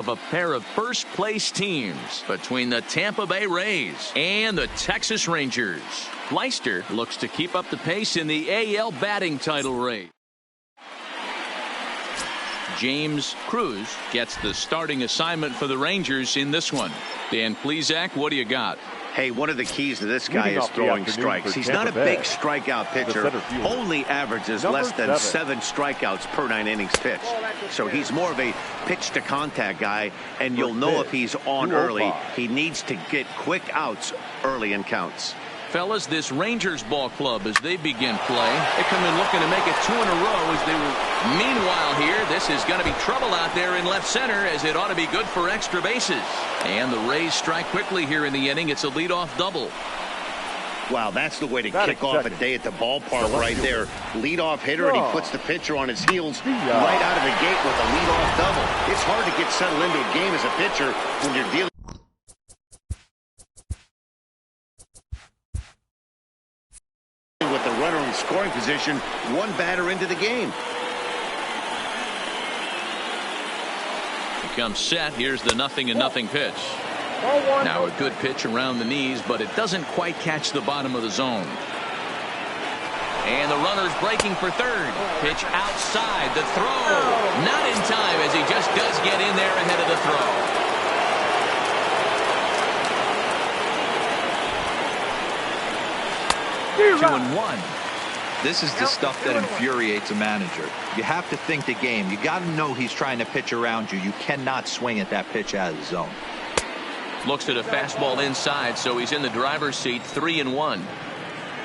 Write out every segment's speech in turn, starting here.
of a pair of first-place teams between the Tampa Bay Rays and the Texas Rangers. Leicester looks to keep up the pace in the AL batting title race. James Cruz gets the starting assignment for the Rangers in this one. Dan Plesac, what do you got? Hey, one of the keys to this guy is throwing strikes. He's not a big strikeout pitcher. Only averages less than 7 strikeouts per 9 innings pitched. So he's more of a pitch-to-contact guy, and you'll know if he's on early. He needs to get quick outs early in counts. Fellas, this Rangers ball club, as they begin play, they come in looking to make it 2 in a row as they will. Meanwhile here, this is going to be trouble out there in left center, as it ought to be good for extra bases. And the Rays strike quickly here in the inning. It's a leadoff double. Wow, that's the way to kick off a day at the ballpark right there. Leadoff hitter, and he puts the pitcher on his heels right out of the gate with a leadoff double. It's hard to get settled into a game as a pitcher when you're dealing with the runner in scoring position, one batter into the game. He comes set. Here's the 0-0 pitch. Now a good pitch around the knees, but it doesn't quite catch the bottom of the zone. And the runner's breaking for third. Pitch outside. The throw. Not in time, as he just does get in there ahead of the throw. 2-1. This is the stuff that infuriates a manager. You have to think the game. You got to know he's trying to pitch around you. You cannot swing at that pitch out of the zone. Looks at a fastball inside, so he's in the driver's seat. 3-1.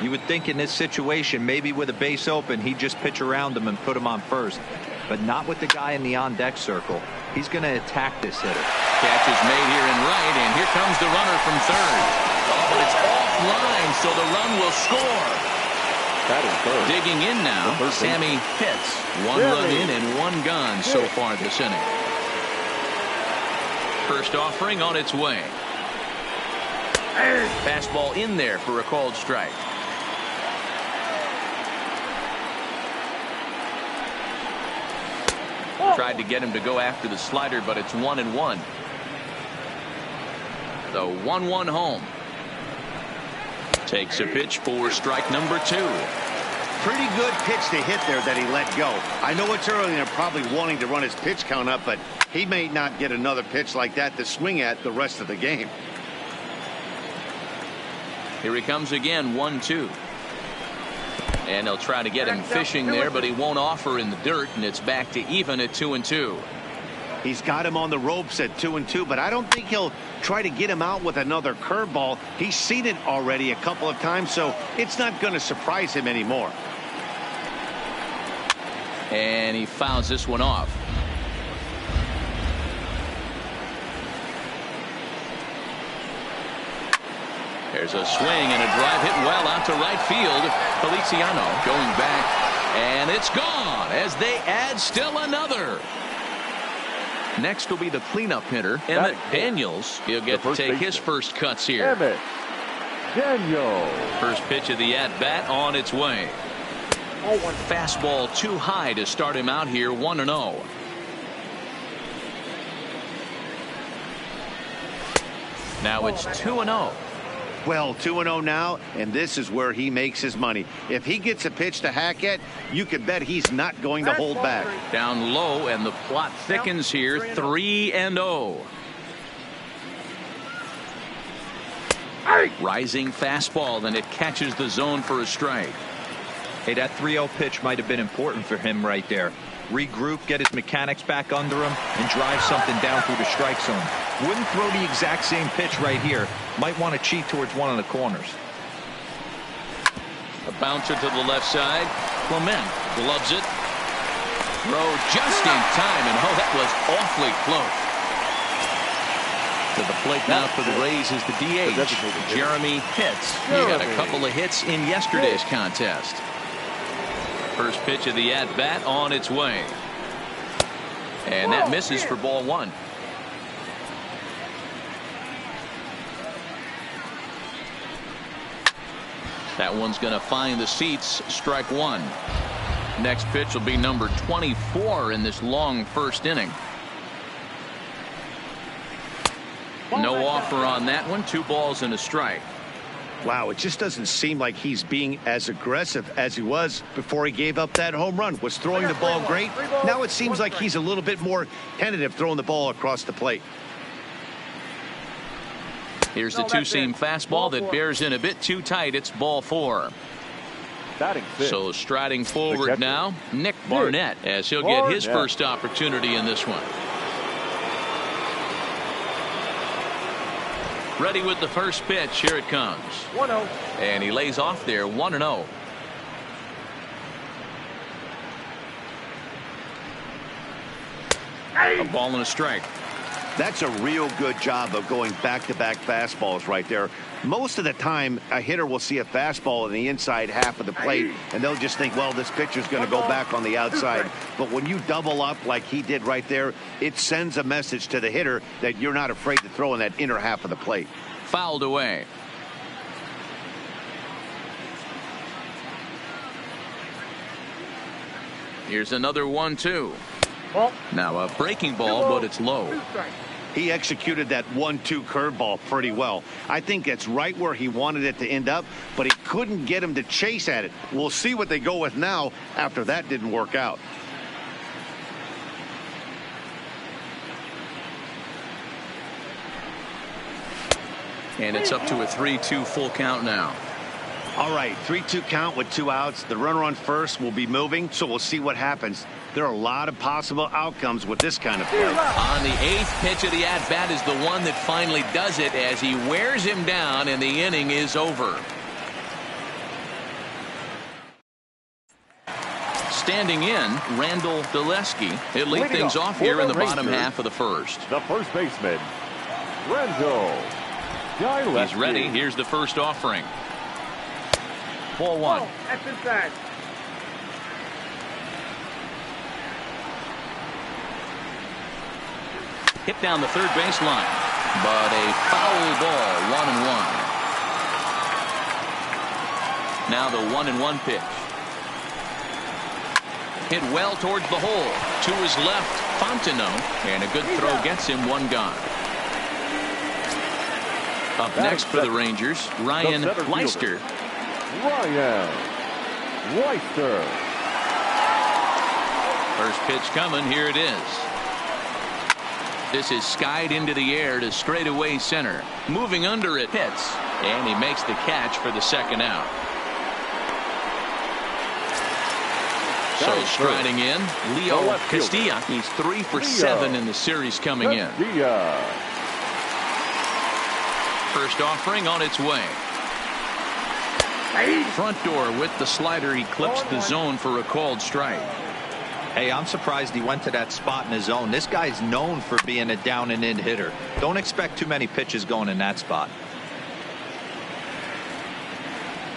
You would think in this situation, maybe with a base open, he'd just pitch around him and put him on first. But not with the guy in the on-deck circle. He's going to attack this hitter. Catch is made here in right, and here comes the runner from third. Oh, but it's offline, so the run will score. Digging in now, Sammy Pitts. 1 run in and 1 gone so far this inning. First offering on its way. Fastball in there for a called strike. Tried to get him to go after the slider, but it's 1-1. The 1-1 home. Takes a pitch for strike number 2. Pretty good pitch to hit there that he let go. I know it's early and they're probably wanting to run his pitch count up, but he may not get another pitch like that to swing at the rest of the game. Here he comes again, 1-2. And they'll try to get him fishing there, but he won't offer in the dirt, and it's back to even at 2-2. He's got him on the ropes at 2-2, but I don't think he'll try to get him out with another curveball. He's seen it already a couple of times, so it's not going to surprise him anymore. And he fouls this one off. There's a swing and a drive hit well out to right field. Feliciano going back, and it's gone as they add still another. Next will be the cleanup hitter, Emmett Daniels. He'll get to take his first cuts here. Emmett Daniels. First pitch of the at-bat on its way. Fastball too high to start him out here, 1-0. Now it's 2-0. Well, 2-0 now, and this is where he makes his money. If he gets a pitch to hack at, you can bet he's not going to hold back. Down low, and the plot thickens here, 3-0. Rising fastball, then it catches the zone for a strike. Hey, that 3-0 pitch might have been important for him right there. Regroup, get his mechanics back under him, and drive something down through the strike zone. Wouldn't throw the exact same pitch right here. Might want to cheat towards one of the corners. A bouncer to the left side. Clement gloves it. Throw just in time, and oh, that was awfully close. To the plate now for the Rays is the DH, Jeremy Pitts. He got a couple of hits in yesterday's contest. First pitch of the at-bat on its way. And that misses for ball 1. That one's going to find the seats. Strike 1. Next pitch will be number 24 in this long first inning. No offer on that one. 2 balls and a strike. Wow, it just doesn't seem like he's being as aggressive as he was before he gave up that home run. Was throwing the ball great. Now it seems like he's a little bit more tentative throwing the ball across the plate. Here's the two-seam fastball that bears in a bit too tight. It's ball 4. So striding forward now, Nick Barnett, as he'll get his first opportunity in this one. Ready with the first pitch. Here it comes. 1-0. And he lays off there, 1-0. A ball and a strike. That's a real good job of going back-to-back fastballs right there. Most of the time, a hitter will see a fastball in the inside half of the plate, and they'll just think, well, this pitcher's going to go back on the outside. But when you double up like he did right there, it sends a message to the hitter that you're not afraid to throw in that inner half of the plate. Fouled away. Here's another 1-2. Now a breaking ball, but it's low. He executed that 1-2 curveball pretty well. I think that's right where he wanted it to end up, but he couldn't get him to chase at it. We'll see what they go with now after that didn't work out. And it's up to a 3-2 full count now. All right, 3-2 count with 2 outs. The runner on first will be moving, so we'll see what happens. There are a lot of possible outcomes with this kind of play. On the 8th pitch of the at-bat is the one that finally does it as he wears him down and the inning is over. Standing in, Randall Dulesky. He'll lead things off here in the bottom half of the first. The first baseman, Randall Dulesky. He's ready. Here's the first offering. Ball 1. That's inside. Hit down the third baseline, but a foul ball. 1-1. Now the 1-1 pitch. Hit well towards the hole. To his left, Fontenot, and a good throw gets him 1 gone. Up next for the Rangers, Ryan Leister. Ryan Leister. First pitch coming. Here it is. This is skied into the air to straightaway center. Moving under it, hits, and he makes the catch for the second out. So striding in, Leo Castilla. He's 3 for 7 in the series coming in. First offering on its way. Front door with the slider. He clips the zone for a called strike. Hey, I'm surprised he went to that spot in his zone. This guy's known for being a down and in hitter. Don't expect too many pitches going in that spot.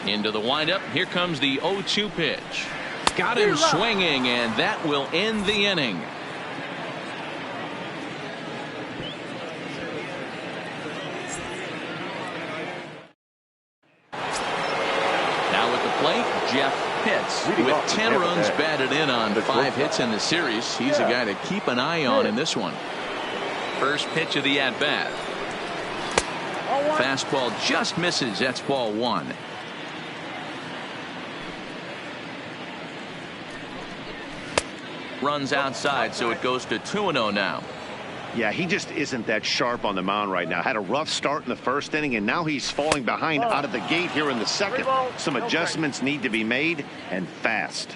Into the windup. Here comes the 0-2 pitch. Got him swinging, and that will end the inning. Now at the plate, Jeff Pitts with 10 runs batted in on 5 hits in the series. He's a guy to keep an eye on in this one. First pitch of the at-bat. Fastball just misses. That's ball 1. Runs outside, so it goes to 2-0 now. Yeah, he just isn't that sharp on the mound right now. Had a rough start in the first inning, and now he's falling behind out of the gate here in the second. Some adjustments need to be made, and fast.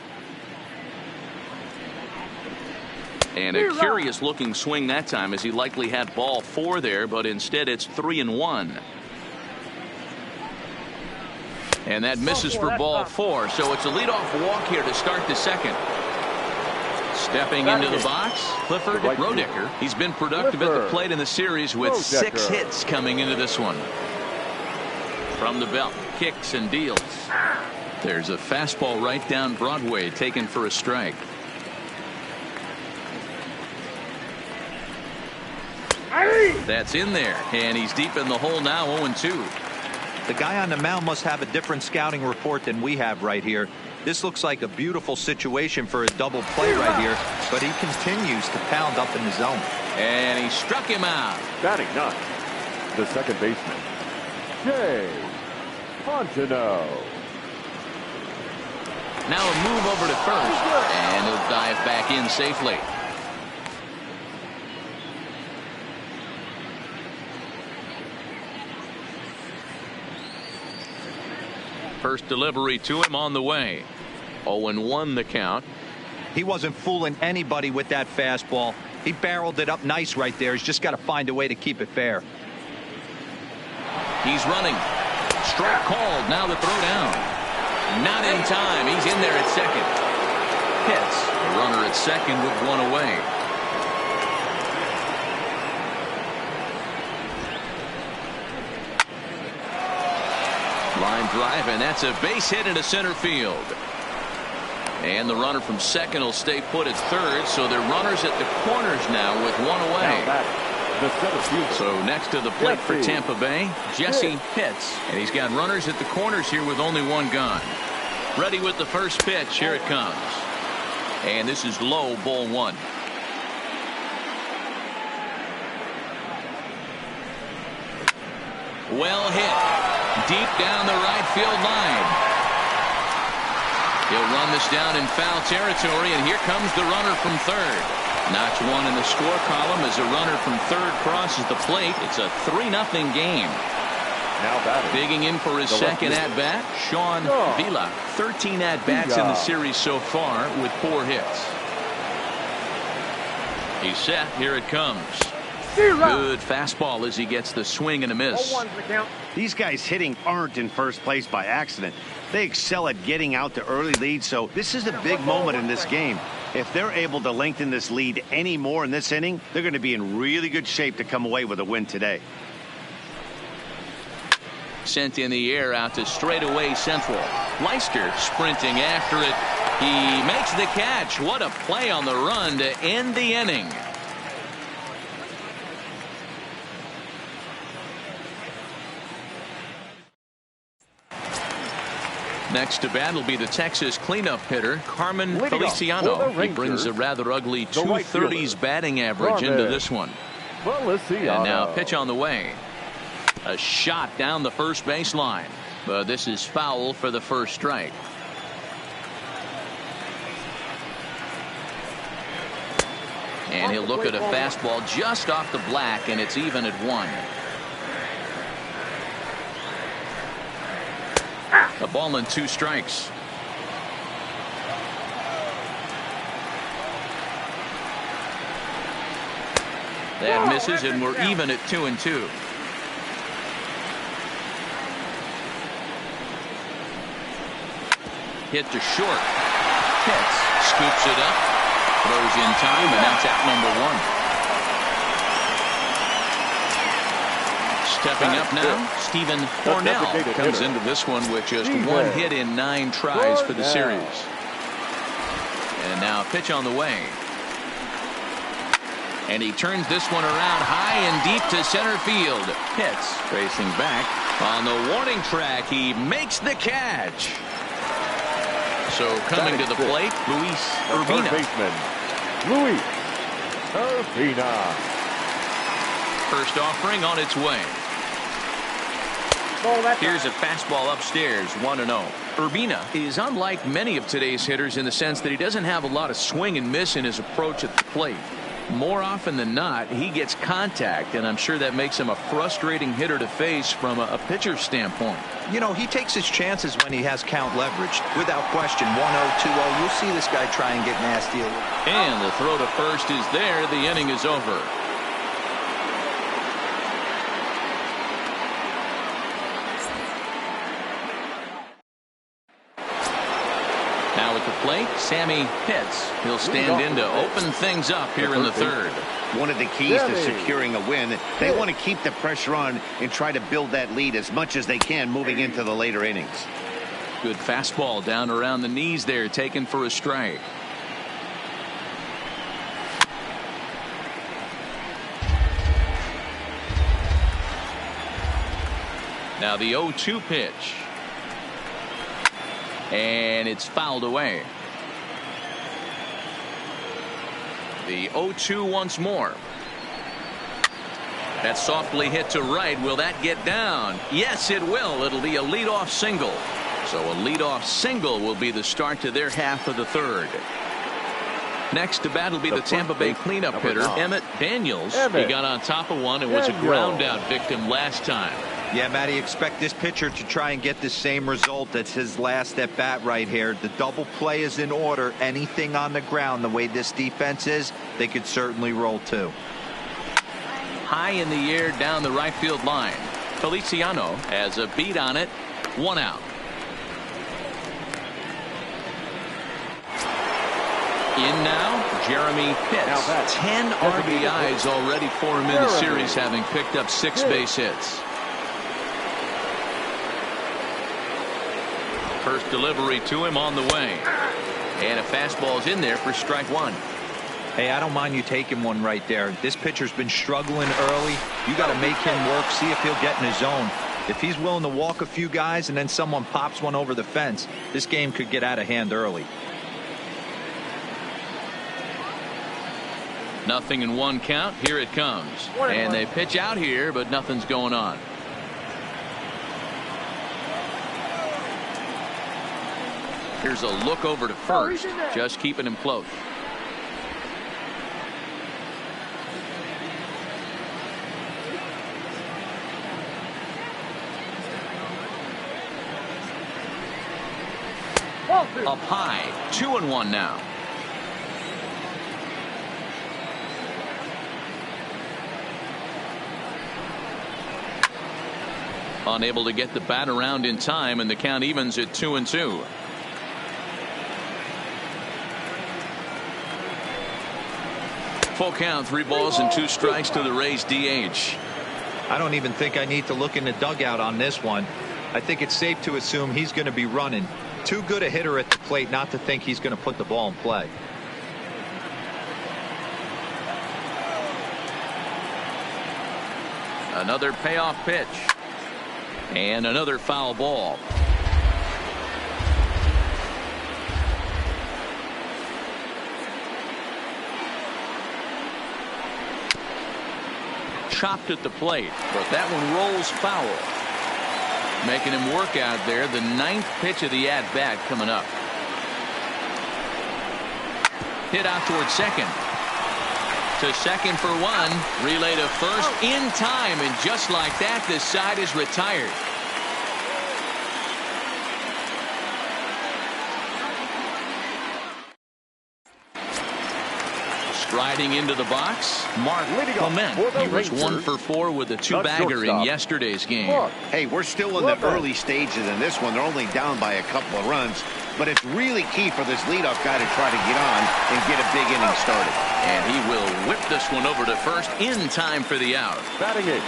And a curious looking swing that time, as he likely had ball 4 there, but instead it's 3-1. And that misses for ball 4, so it's a leadoff walk here to start the second. Stepping into the box, Clifford Rodicker. He's been productive at the plate in the series with 6 hits coming into this one. From the belt, kicks and deals. There's a fastball right down Broadway, taken for a strike. That's in there, and he's deep in the hole now, 0-2. The guy on the mound must have a different scouting report than we have right here. This looks like a beautiful situation for a double play right here, but he continues to pound up in the zone. And he struck him out. Batting 9. the second baseman, Jay Fontenot. Now a move over to first, and he'll dive back in safely. First delivery to him on the way. 0-1 the count. He wasn't fooling anybody with that fastball. He barreled it up nice right there. He's just got to find a way to keep it fair. He's running. Strike called. Now the throw down. Not in time. He's in there at second. Hits. The runner at second with one away. Line drive, and that's a base hit into center field. And the runner from second will stay put at third, so they're runners at the corners now with one away. So next to the plate for Tampa Bay, Jesse Pitts. And he's got runners at the corners here with only one gone. Ready with the first pitch. Here it comes. And this is low, ball one. Well hit. Deep down the right field line. He'll run this down in foul territory, and here comes the runner from third. Notch one in the score column as a runner from third crosses the plate. It's a 3-0 game. Now batting. Digging in for his second at-bat, Sean Vila. 13 at-bats in the series so far with 4 hits. He's set. Here it comes. Good fastball as he gets the swing and a miss. These guys hitting aren't in first place by accident. They excel at getting out to early leads, so this is a big moment in this game. If they're able to lengthen this lead any more in this inning, they're going to be in really good shape to come away with a win today. Sent in the air out to straightaway central. Leister sprinting after it. He makes the catch. What a play on the run to end the inning. Next to bat will be the Texas cleanup hitter, Carmen Feliciano. He brings a rather ugly 230s batting average into this one. And now pitch on the way. A shot down the first baseline. But this is foul for the first strike. And he'll look at a fastball just off the black, and it's even at 1. A ball and 2 strikes. That misses, and we're even at 2-2. Hit to short. Hits. Scoops it up. Throws in time, and that's out number 1. Stepping up now, Stephen Cornell comes into this one with just 1 hit in 9 tries for the series. And now pitch on the way. And he turns this one around high and deep to center field. Hits. Racing back. On the warning track, he makes the catch. So coming to the plate, Luis Urbina. Luis Urbina. First offering on its way. Here's a fastball upstairs, 1-0. Urbina is unlike many of today's hitters in the sense that he doesn't have a lot of swing and miss in his approach at the plate. More often than not, he gets contact, and I'm sure that makes him a frustrating hitter to face from a pitcher's standpoint. You know, he takes his chances when he has count leverage. Without question, 1-0, 2-0, you'll see this guy try and get nasty. And the throw to first is there. The inning is over. Now at the plate, Sammy Pitts. He'll stand in to open things up here in the third. One of the keys to securing a win, they want to keep the pressure on and try to build that lead as much as they can moving into the later innings. Good fastball down around the knees there, taken for a strike. Now the 0-2 pitch. And it's fouled away. The 0-2 once more. That's softly hit to right. Will that get down? Yes, it will. It'll be a leadoff single. So a leadoff single will be the start to their half of the third. Next to bat will be the Tampa Bay cleanup hitter, Emmett Daniels. He got on top of one and was a ground out victim last time. Yeah, Matty, expect this pitcher to try and get the same result. That's his last at bat right here. The double play is in order. Anything on the ground, the way this defense is, they could certainly roll too. High in the air down the right field line. Feliciano has a beat on it. 1 out. In now, Jeremy Pitts. 10 RBIs already for him in the series, having picked up 6 base hits. First delivery to him on the way. And a fastball's in there for strike 1. Hey, I don't mind you taking one right there. This pitcher's been struggling early. You got to make him work, see if he'll get in his zone. If he's willing to walk a few guys and then someone pops one over the fence, this game could get out of hand early. Nothing in 1 count. Here it comes. And they pitch out here, but nothing's going on. Here's a look over to first. Just keeping him close. Up high. 2-1 now. Unable to get the bat around in time, and the count evens at 2-2. Full count, 3 balls and 2 strikes to the Rays DH. I don't even think I need to look in the dugout on this one. I think it's safe to assume he's going to be running. Too good a hitter at the plate not to think he's going to put the ball in play. Another payoff pitch. And another foul ball. Chopped at the plate, but that one rolls foul. Making him work out there. The 9th pitch of the at-bat coming up. Hit out towards second. To second for 1. Relay to first in time, and just like that, this side is retired. Striding into the box, Mark Clement. He was 1 for 4 with a 2-bagger in yesterday's game. Hey, we're still in the early stages in this one. They're only down by a couple of runs, but it's really key for this leadoff guy to try to get on and get a big inning started. And he will whip this one over to first in time for the out. Batting it.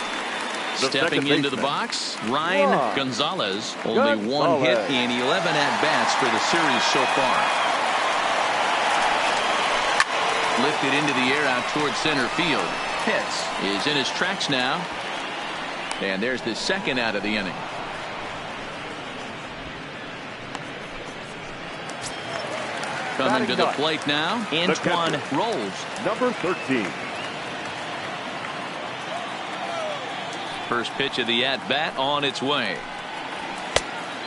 Stepping into the box, Ryan Gonzalez. Only 1 hit in 11 at-bats for the series so far. Lifted into the air out towards center field. Pitts is in his tracks now. And there's the 2nd out of the inning. Coming to the plate now, Antoine Rolls. Number 13. First pitch of the at-bat on its way.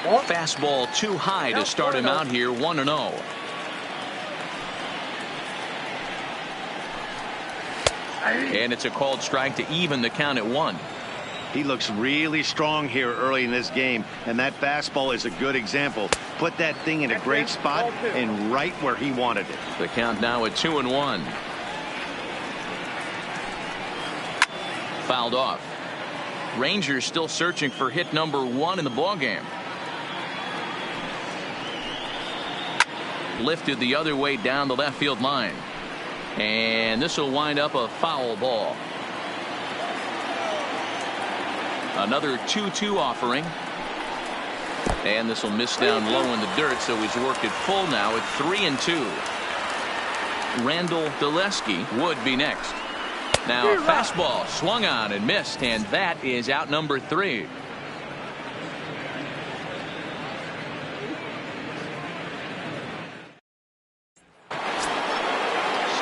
Fastball too high to start him out here, 1-0. And it's a called strike to even the count at 1. He looks really strong here early in this game, and that fastball is a good example. Put that thing in a great spot and right where he wanted it. The count now at 2-1. Fouled off. Rangers still searching for hit number 1 in the ballgame. Lifted the other way down the left field line. And this will wind up a foul ball. Another 2-2 offering. And this will miss down low in the dirt, so he's worked it full now at 3-2. Randall Dulesky would be next. Now a fastball swung on and missed, and that is out number 3.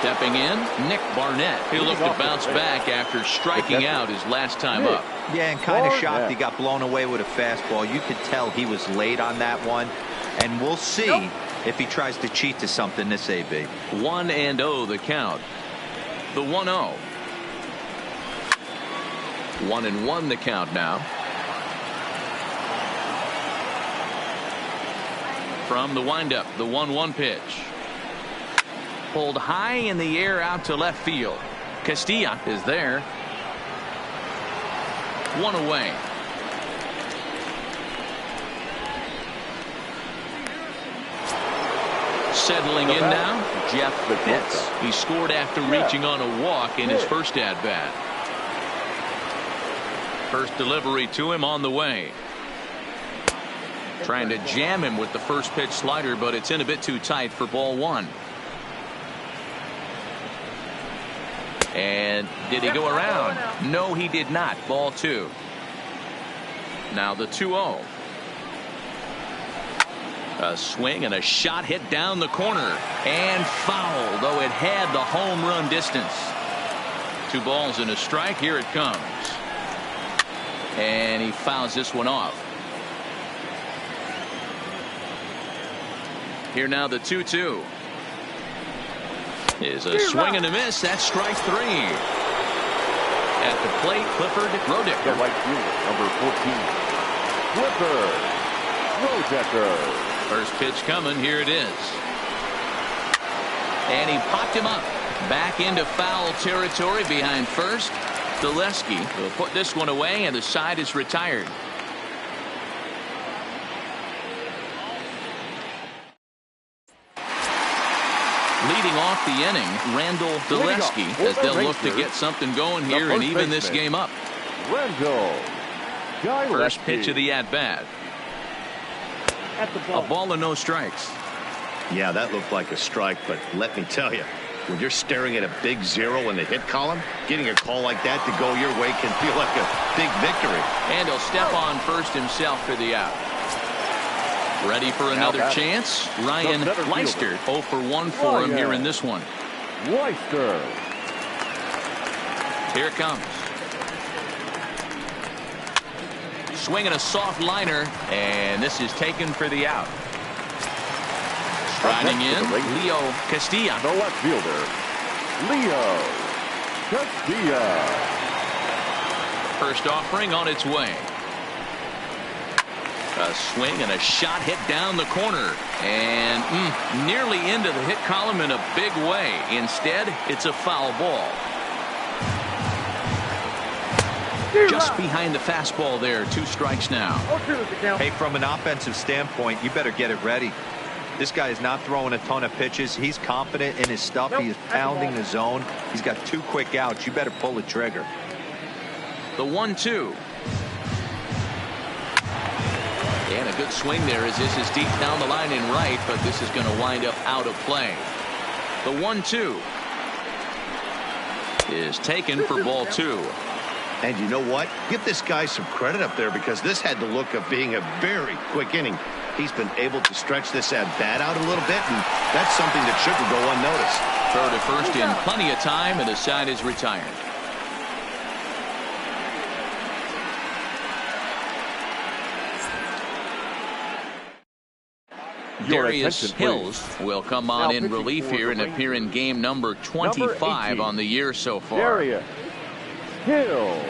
Stepping in, Nick Barnett. He'll look to bounce back after striking out his last time up. Yeah, and kind of shocked he got blown away with a fastball. You could tell he was late on that one. And we'll see if he tries to cheat to something this AB. 1-0 the count. The 1-0. 1-1 the count now. From the windup, the 1-1 pitch. Pulled high in the air out to left field. Castilla is there. One away. Settling in now, Jeff Pitts. He scored after reaching on a walk in his first at-bat. First delivery to him on the way. Trying to jam him with the first pitch slider, but it's in a bit too tight for ball one. And did he go around? No, he did not. Ball two. Now the 2-0. A swing and a shot hit down the corner and foul, though it had the home run distance. 2 balls and a strike. Here it comes. And he fouls this one off. Here now the 2-2. Is a swing and a miss. That's strike 3. At the plate, Clifford Rodecker. The right fielder, number 14, Clifford Rodecker. First pitch coming. Here it is. And he popped him up. Back into foul territory behind first. Zaleski will put this one away, and the side is retired. Leading off the inning, Randall Zaleski, as they'll look to get something going here and even this game up. First pitch of the at-bat. A ball and no strikes. Yeah, that looked like a strike, but let me tell you, when you're staring at a big 0 in the hit column, getting a call like that to go your way can feel like a big victory. And he'll step on first himself for the out. Ready for another chance. Ryan Leister 0 for 1 for him here in this one. Leister. Here it comes. Swinging a soft liner, and this is taken for the out. Striding in, Leo Castilla. The left fielder, Leo Castilla. First offering on its way. A swing and a shot hit down the corner, and nearly into the hit column in a big way. Instead, it's a foul ball. Just behind the fastball there. 2 strikes now. Hey, from an offensive standpoint, you better get it ready. This guy is not throwing a ton of pitches. He's confident in his stuff. He is pounding the zone. He's got 2 quick outs. You better pull the trigger. The 1-2. And a good swing there as this is deep down the line in right, but this is going to wind up out of play. The 1-2 is taken for ball 2. And you know what? Give this guy some credit up there, because this had the look of being a very quick inning. He's been able to stretch this at-bat out a little bit, and that's something that shouldn't go unnoticed. Throw to first in plenty of time, and the side is retired. Darius Hills will come on in relief here and appear in game number 25 on the year so far. Darius Hills.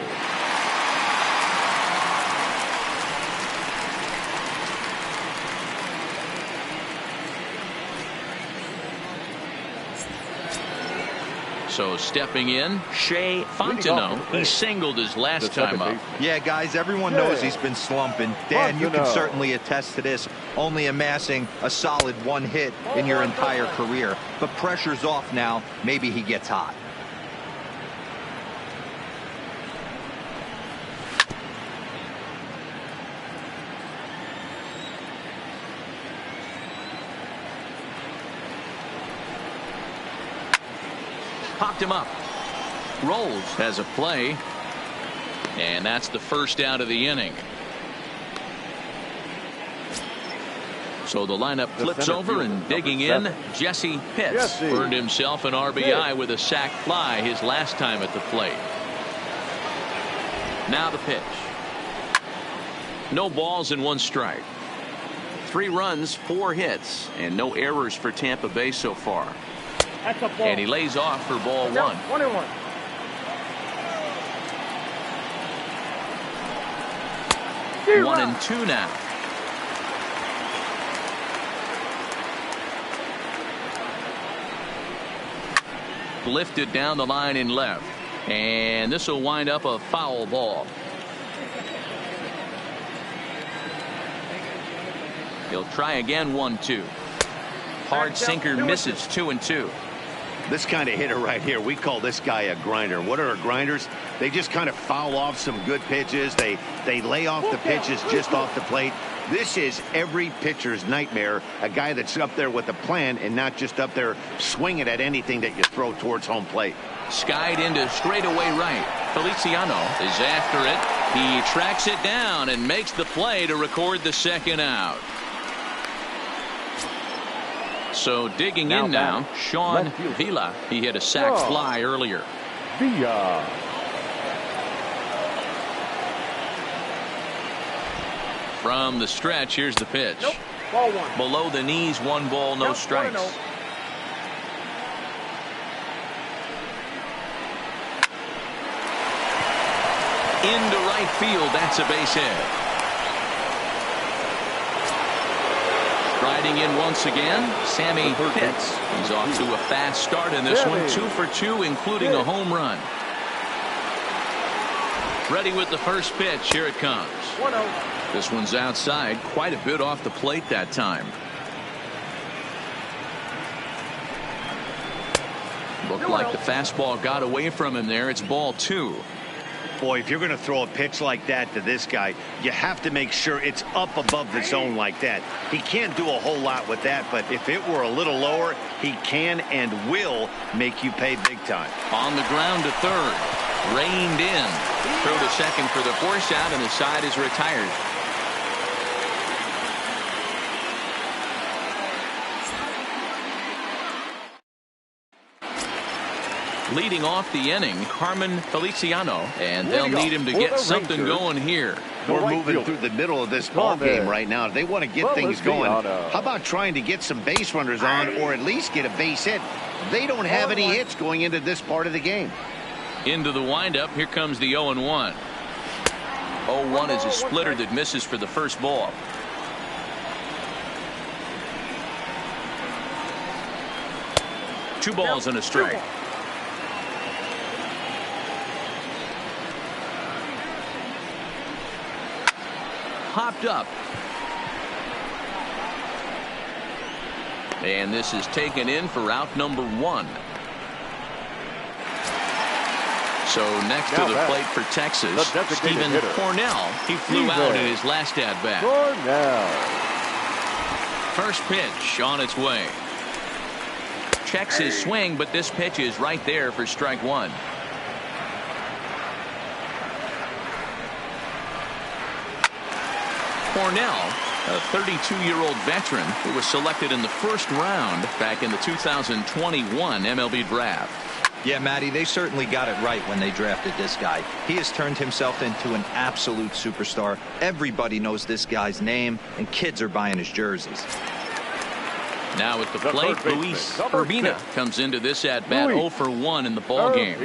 So stepping in, Shea Fontenot. He singled his last time up. Yeah, guys, everyone knows he's been slumping. Dan, you can certainly attest to this, only amassing a solid 1 hit in your entire career. But pressure's off now. Maybe he gets hot. Popped him up. Rolls has a play. And that's the first out of the inning. So the lineup flips over, and digging in, Jesse Pitts earned himself an RBI with a sac fly his last time at the plate. Now the pitch. No balls and 1 strike. 3 runs, 4 hits, and no errors for Tampa Bay so far. That's a ball. And he lays off for ball 1. 1-1. 1-2 now. Lifted down the line in left, and this will wind up a foul ball. He'll try again. 1-2. Hard sinker misses. 2-2. This kind of hitter right here, we call this guy a grinder. What are grinders? They just kind of foul off some good pitches. They lay off the pitches just off the plate. This is every pitcher's nightmare, a guy that's up there with a plan and not just up there swinging at anything that you throw towards home plate. Skied into straightaway right. Feliciano is after it. He tracks it down and makes the play to record the second out. So digging in now, Sean Villa. He hit a sac fly earlier. Villa. From the stretch, here's the pitch. Nope. Ball 1. Below the knees, 1 ball, no strikes. 1-0. Into right field, that's a base hit. Riding in once again, Sammy Pitts. He's off to a fast start in this one. 2 for 2, including a home run. Ready with the first pitch. Here it comes. 1-0. This one's outside, quite a bit off the plate that time. Looked like the fastball got away from him there. It's ball 2. Boy, if you're going to throw a pitch like that to this guy, you have to make sure it's up above the zone like that. He can't do a whole lot with that, but if it were a little lower, he can and will make you pay big time. On the ground to third. Reined in. Throw to second for the force out, and the side is retired. Leading off the inning, Carmen Feliciano, and they'll need him to get something going here. We're moving through the middle of this ball game right now. If they want to get things going, how about trying to get some base runners on, or at least get a base hit? They don't have any hits going into this part of the game. Into the windup, here comes the 0-1. 0-1 is a splitter that misses for the first ball. Two balls and a strike. Hopped up. And this is taken in for out number 1. So next to the plate for Texas, Stephen Cornell. He flew out in his last at-bat. First pitch on its way. Checks his swing, but this pitch is right there for strike 1. Cornell, a 32-year-old veteran who was selected in the first round back in the 2021 MLB draft. Yeah, Matty, they certainly got it right when they drafted this guy. He has turned himself into an absolute superstar. Everybody knows this guy's name, and kids are buying his jerseys. Now at the plate, Luis Urbina comes into this at-bat 0 for 1 in the ball game.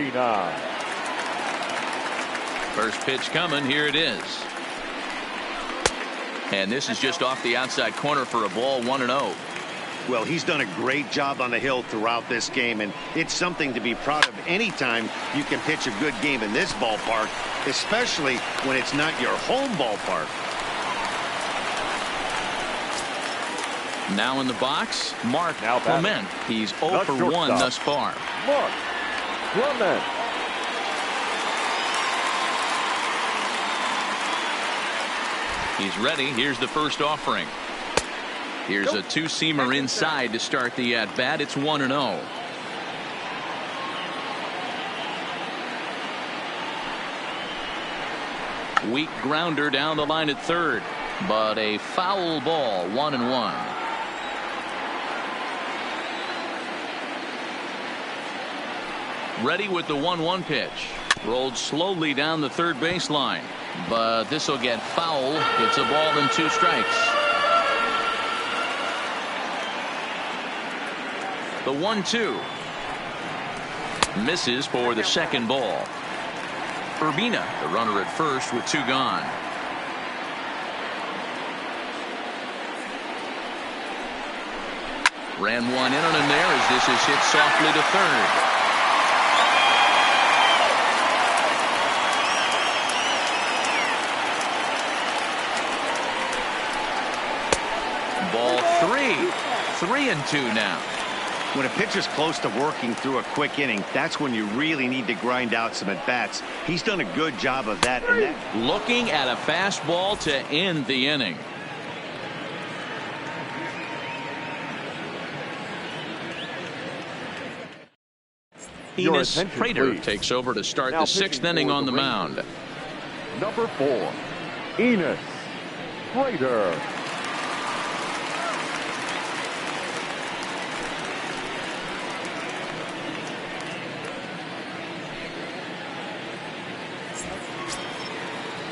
First pitch coming. Here it is. And this is just off the outside corner for a ball. 1-0. Well, he's done a great job on the hill throughout this game, and it's something to be proud of anytime you can pitch a good game in this ballpark, especially when it's not your home ballpark. Now in the box, Mark Clement. He's 0 for 1 thus far. Mark Clement. He's ready. Here's the first offering. Here's a two-seamer inside to start the at-bat. It's 1-0. Weak grounder down the line at third, but a foul ball. 1-1. Ready with the 1-1 pitch. Rolled slowly down the third baseline, but this will get foul. It's a ball and 2 strikes. The 1-2 misses for the second ball. Urbina, the runner at first with 2 gone. Ran one in on him there as this is hit softly to third. Ball 3. 3-2 now. When a pitcher's close to working through a quick inning, that's when you really need to grind out some at-bats. He's done a good job of that. Looking at a fastball to end the inning. Enos Prater takes over to start the 6th inning on the mound. Number 4, Enos Prater.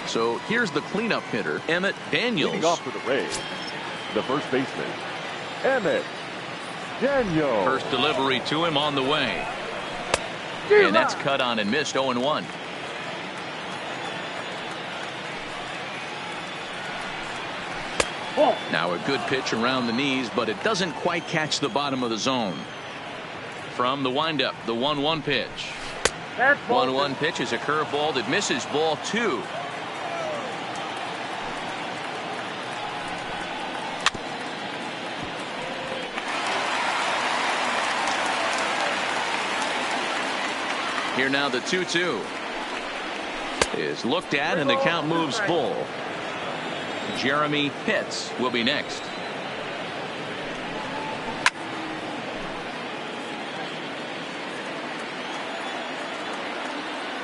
So here's the cleanup hitter, Emmett Daniels. Leading off for the Rays, the first baseman, Emmett Daniels. First delivery to him on the way. And that's cut on and missed. 0-1. Now a good pitch around the knees, but it doesn't quite catch the bottom of the zone. From the windup, the 1-1 pitch. 1-1 pitch is a curveball that misses. Ball 2. Here now the 2-2 is looked at and the count moves full. Jeremy Pitts will be next.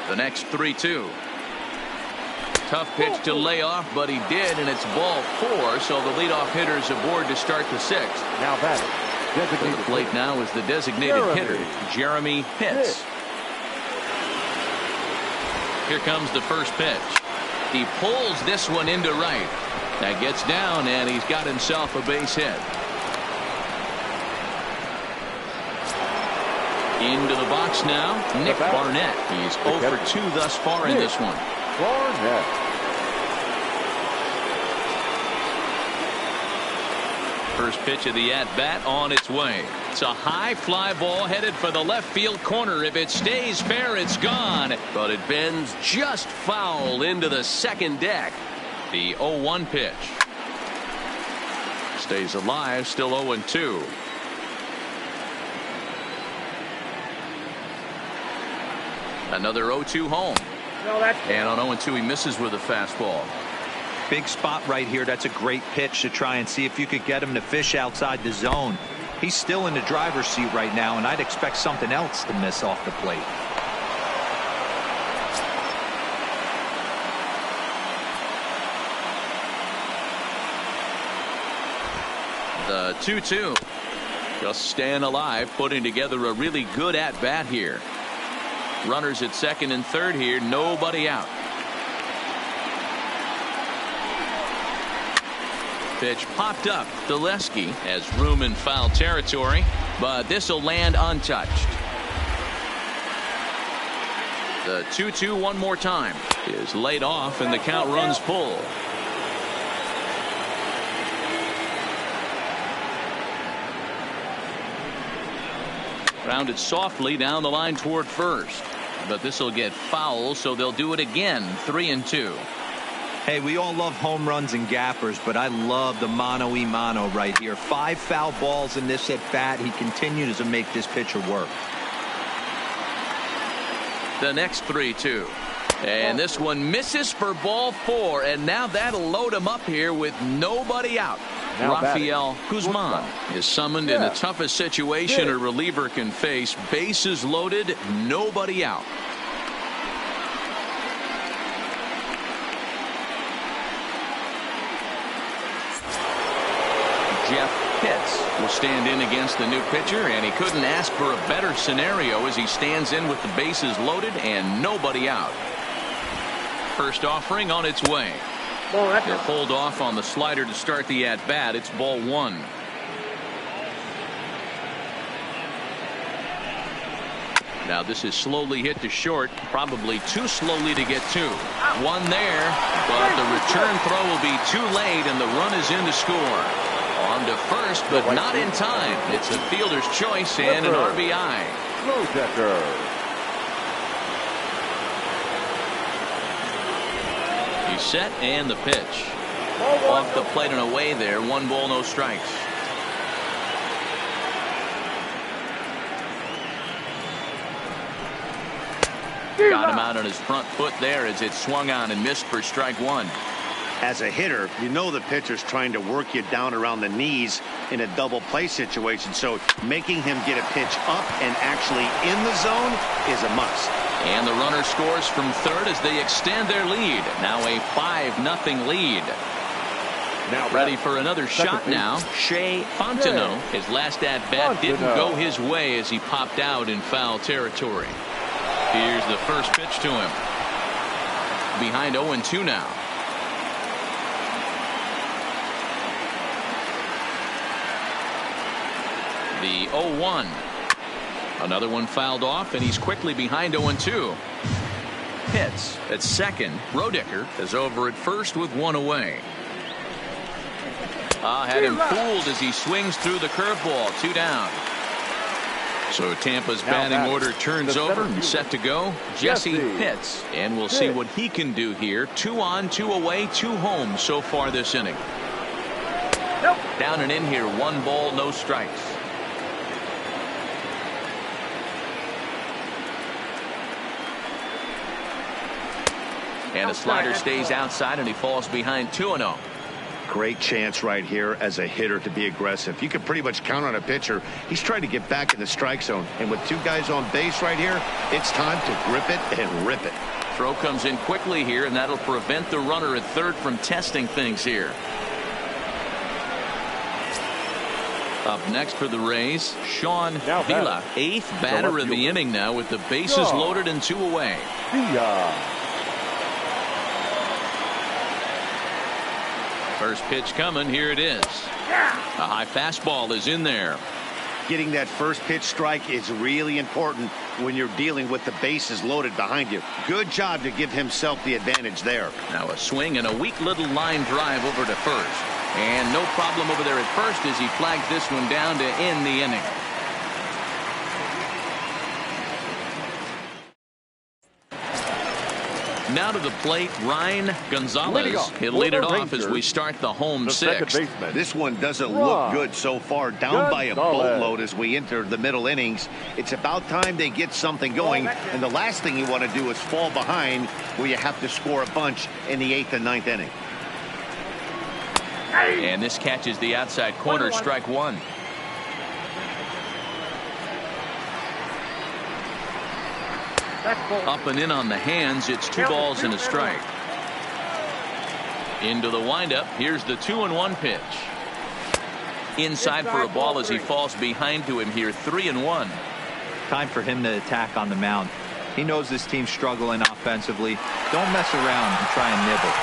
The next 3-2. Tough pitch to lay off, but he did, and it's ball 4, so the leadoff hitter is aboard to start the 6th. Now batting. The plate now is the designated hitter, Jeremy Pitts. Here comes the first pitch. He pulls this one into right. That gets down, and he's got himself a base hit. Into the box now, Nick Barnett. He's 0 for 2 thus far in this one. Barnett. First pitch of the at-bat on its way. It's a high fly ball headed for the left field corner. If it stays fair, it's gone. But it bends just foul into the second deck. The 0-1 pitch. Stays alive, still 0-2. Another 0-2 home. And on 0-2 he misses with a fastball. Big spot right here. That's a great pitch to try and see if you could get him to fish outside the zone. He's still in the driver's seat right now, and I'd expect something else to miss off the plate. The 2-2. Just staying alive, putting together a really good at-bat here. Runners at second and third here, nobody out. Pitch popped up. Dulesky has room in foul territory, but this will land untouched. The 2-2 one more time is laid off, and the count runs full. Grounded softly down the line toward first, but this will get foul, so they'll do it again. 3-2. Hey, we all love home runs and gappers, but I love the mano-y-mano right here. 5 foul balls in this at bat. He continues to make this pitcher work. The next 3-2. And this one misses for ball 4, and now that'll load him up here with nobody out. Now Rafael Guzman is summoned in the toughest situation a reliever can face. Bases loaded, nobody out. Jeff Pitts will stand in against the new pitcher, and he couldn't ask for a better scenario as he stands in with the bases loaded and nobody out. First offering on its way. He'll hold off on the slider to start the at-bat. It's ball one. Now this is slowly hit to short, probably too slowly to get to. One there, but the return throw will be too late, and the run is in to score. On to first, but not in time. It's a fielder's choice and an RBI. He's set, and the pitch. Off the plate and away there. 1 ball, no strikes. Got him out on his front foot there as it swung on and missed for strike one. As a hitter, you know the pitcher's trying to work you down around the knees in a double play situation, so making him get a pitch up and actually in the zone is a must. And the runner scores from third as they extend their lead. Now a 5-0 lead. Now ready for another shot now. Shea Fontenot. His last at-bat didn't go his way as he popped out in foul territory. Here's the first pitch to him. Behind 0-2 now. The 0-1. Another one fouled off, and he's quickly behind 0-2. Pitts at second. Roediger is over at first with one away. Had him fooled as he swings through the curveball. 2 down. So Tampa's batting order turns over and set to go. Jesse Pitts, and we'll see what he can do here. 2 on, 2 away, 2 home so far this inning. Down and in here. 1 ball, no strikes. And a slider stays outside, and he falls behind 2-0. Great chance right here as a hitter to be aggressive. You can pretty much count on a pitcher. He's trying to get back in the strike zone. And with 2 guys on base right here, it's time to grip it and rip it. Throw comes in quickly here, and that'll prevent the runner at third from testing things here. Up next for the Rays, Sean Vila, 8th batter of the inning now with the bases loaded and 2 away. First pitch coming. Here it is. A high fastball is in there. Getting that first pitch strike is really important when you're dealing with the bases loaded behind you. Good job to give himself the advantage there. Now a swing and a weak little line drive over to first. And no problem over there at first as he flags this one down to end the inning. Now to the plate, Ryan Gonzalez. He'll lead it off as we start the home 6th. This one doesn't look good so far. Down by a boatload as we enter the middle innings. It's about time they get something going. And the last thing you want to do is fall behind where you have to score a bunch in the 8th and 9th inning. And this catches the outside corner. Strike one. Up and in on the hands. It's 2 balls and a strike. Into the windup. Here's the 2-1 pitch. Inside for a ball as he falls behind to him here. 3-1. Time for him to attack on the mound. He knows this team's struggling offensively. Don't mess around and try and nibble.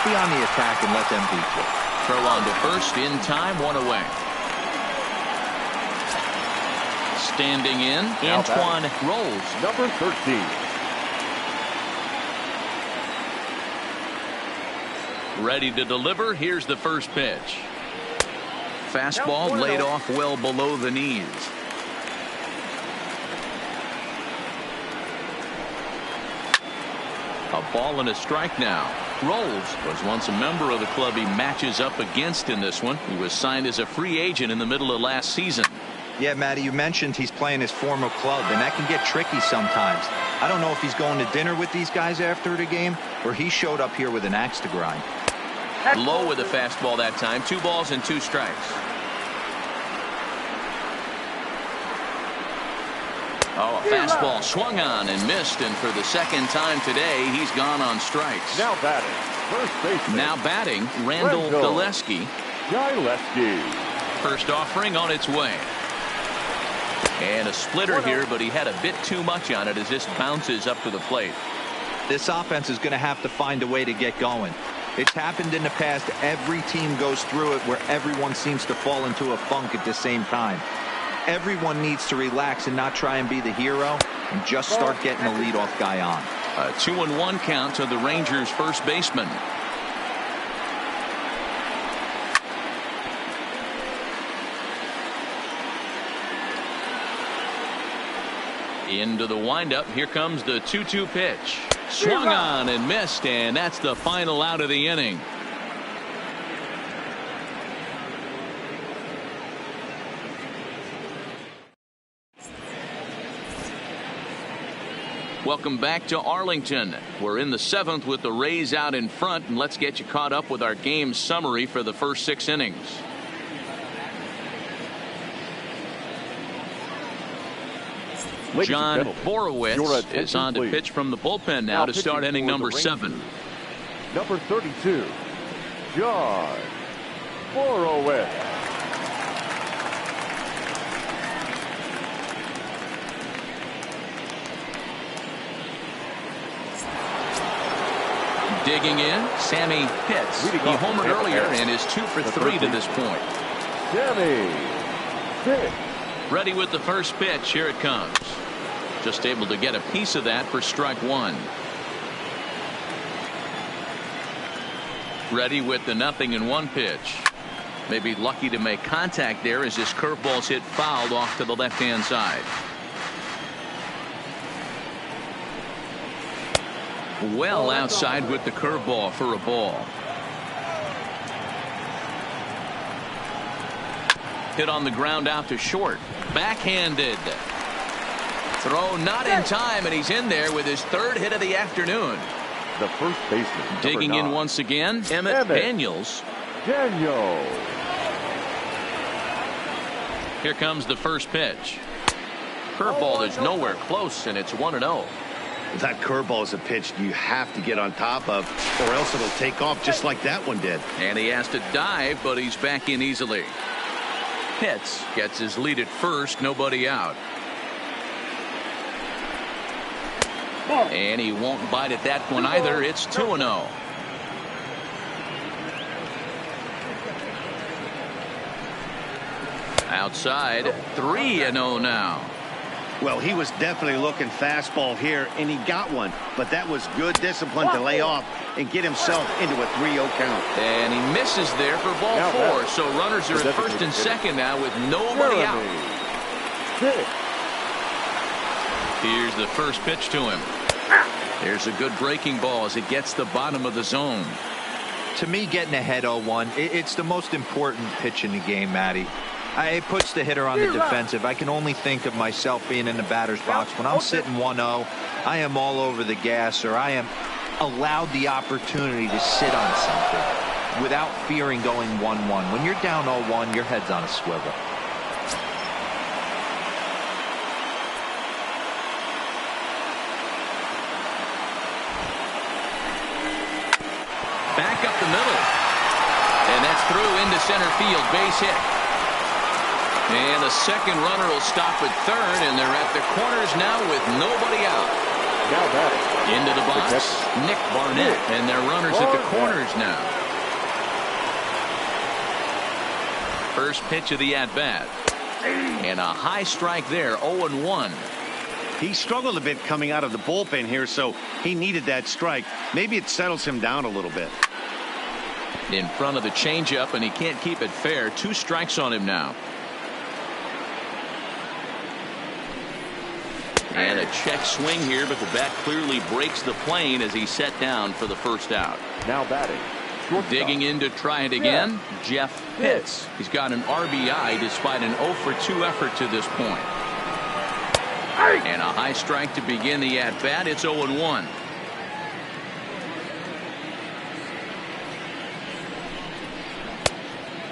Be on the attack and let them beat you. Throw on to first in time. 1 away. Standing in, Antoine Rolls. Number 13. Ready to deliver. Here's the first pitch. Fastball laid off well below the knees. A ball and a strike now. Rolls was once a member of the club he matches up against in this one. He was signed as a free agent in the middle of last season. Yeah, Matty, you mentioned he's playing his former club, and that can get tricky sometimes. I don't know if he's going to dinner with these guys after the game, or he showed up here with an axe to grind. Low with a fastball that time. 2 balls and 2 strikes. Oh, a fastball swung on and missed, and for the second time today, he's gone on strikes. Now batting, first baseman. Now batting, Randall Gillespie. First offering on its way. And a splitter here, but he had a bit too much on it as this bounces up to the plate. This offense is going to have to find a way to get going. It's happened in the past. Every team goes through it where everyone seems to fall into a funk at the same time. Everyone needs to relax and not try and be the hero and just start getting the leadoff guy on. A 2-1 count to the Rangers first baseman. Into the windup. Here comes the 2-2 pitch. Swung on and missed, and that's the final out of the inning. Welcome back to Arlington. We're in the 7th with the Rays out in front, and let's get you caught up with our game summary for the first 6 innings. John Borowitz is on to pitch from the bullpen now to start inning number 7. Number 32, John Borowitz. Digging in, Sammy Pitts. He homered earlier and is 2 for 3 to this point. Sammy Pitts. Ready with the first pitch. Here it comes. Just able to get a piece of that for strike 1. Ready with the 0-1 pitch. Maybe lucky to make contact there as this curveball's hit fouled off to the left-hand side. Well outside with the curveball for a ball. Hit on the ground out to short. Backhanded. Throw not in time, and he's in there with his 3rd hit of the afternoon. The first baseman. Digging in once again, Emmett Daniels. Here comes the first pitch. Curveball is nowhere close, and it's 1-0. That curveball is a pitch you have to get on top of, or else it'll take off just like that one did. And he has to dive, but he's back in easily. Pitts gets his lead at first, nobody out. And he won't bite at that one either. It's 2-0. Outside, 3-0 now. Well, he was definitely looking fastball here, and he got one. But that was good discipline to lay off and get himself into a 3-0 count. And he misses there for ball 4. So runners are at first and second now with nobody out. Here's the first pitch to him. There's a good breaking ball as it gets the bottom of the zone. To me, getting ahead 0-1, it's the most important pitch in the game, Matty. It puts the hitter on the defensive. I can only think of myself being in the batter's box. When I'm sitting 1-0, I am all over the gas, or I am allowed the opportunity to sit on something without fearing going 1-1. When you're down 0-1, your head's on a swivel. Back up the middle. And that's through into center field. Base hit. And the second runner will stop at third, and they're at the corners now with nobody out. Into the box, Nick Barnett, and their runners at the corners now. First pitch of the at-bat. And a high strike there, 0-1. He struggled a bit coming out of the bullpen here, so he needed that strike. Maybe it settles him down a little bit. In front of the changeup, and he can't keep it fair. 2 strikes on him now. And a check swing here, but the bat clearly breaks the plane as he's set down for the first out. Now batting. Digging in to try it again, Jeff Pitts. He's got an RBI despite an 0-for-2 effort to this point. And a high strike to begin the at-bat. It's 0-1.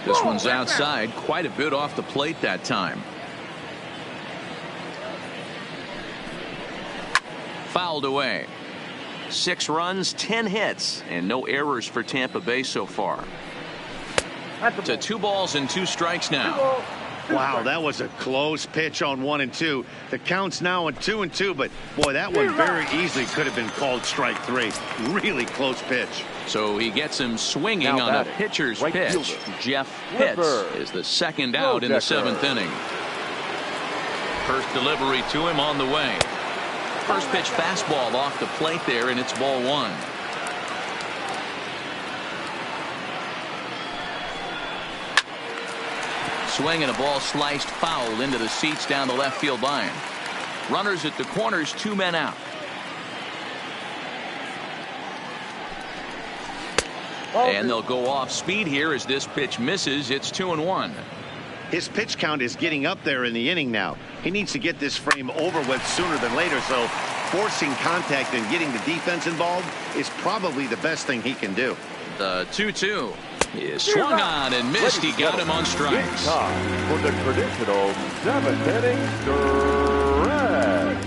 This one's outside, quite a bit off the plate that time. Fouled away. 6 runs, 10 hits, and no errors for Tampa Bay so far. To 2 balls and 2 strikes now. Wow, that was a close pitch on 1 and 2. The count's now at 2 and 2, but boy, that one very easily could have been called strike 3. Really close pitch. So he gets him swinging on a pitcher's pitch. Jeff Pitts is the second out in the 7th inning. First delivery to him on the way. First pitch fastball off the plate there, and it's ball 1. Swing and a ball sliced foul into the seats down the left field line. Runners at the corners, 2 men out. And they'll go off speed here as this pitch misses. It's 2-1. His pitch count is getting up there in the inning now. He needs to get this frame over with sooner than later, so forcing contact and getting the defense involved is probably the best thing he can do. The 2-2 is swung on and missed. He got him on strikes. Time for the traditional 7th inning stretch.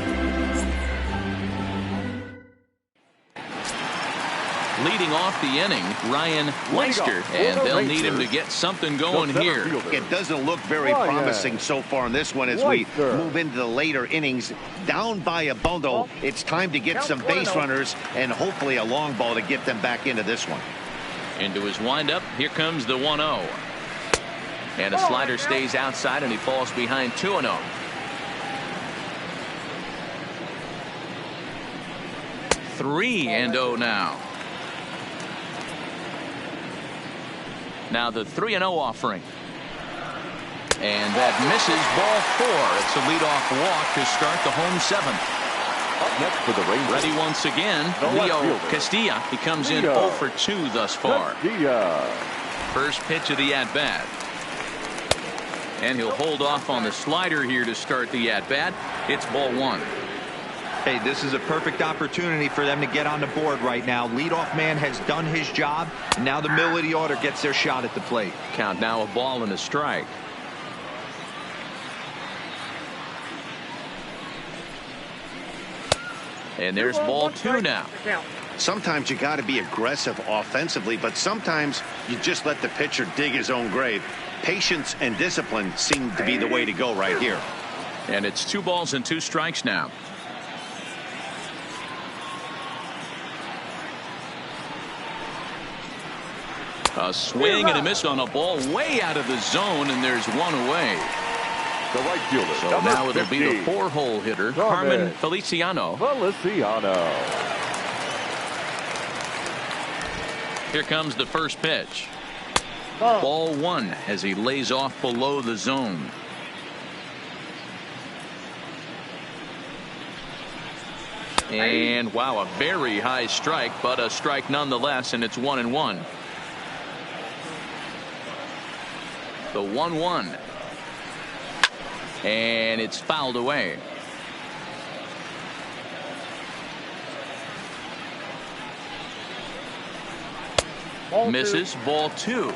Leading off the inning, Ryan Leister, and they'll need him to get something going here. It doesn't look very promising so far in this one as we move into the later innings. Down by a bundle, it's time to get some base runners and hopefully a long ball to get them back into this one. Into his windup, here comes the 1-0. And a slider stays outside and he falls behind 2-0. Three and 0 now. Now the 3-0 offering. And that misses, ball 4. It's a leadoff walk to start the home 7th. Up next for the Rangers. Ready once again, Leo Castilla. He comes in 0 for 2 thus far. First pitch of the at-bat. And he'll hold off on the slider here to start the at-bat. It's ball 1. Hey, this is a perfect opportunity for them to get on the board right now. Leadoff man has done his job, and now the middle of the order gets their shot at the plate. Count now, a ball and a strike. And there's ball 2 now. Sometimes you got to be aggressive offensively, but sometimes you just let the pitcher dig his own grave. Patience and discipline seem to be the way to go right here. And it's 2 balls and 2 strikes now. A swing and a miss on a ball way out of the zone, and there's 1 away. The right fielder. So now it'll be the 4-hole hitter, Carmen Feliciano. Here comes the first pitch. Ball 1 as he lays off below the zone. And wow, a very high strike, but a strike nonetheless, and it's 1-1. The 1-1. And it's fouled away. Misses, ball 2.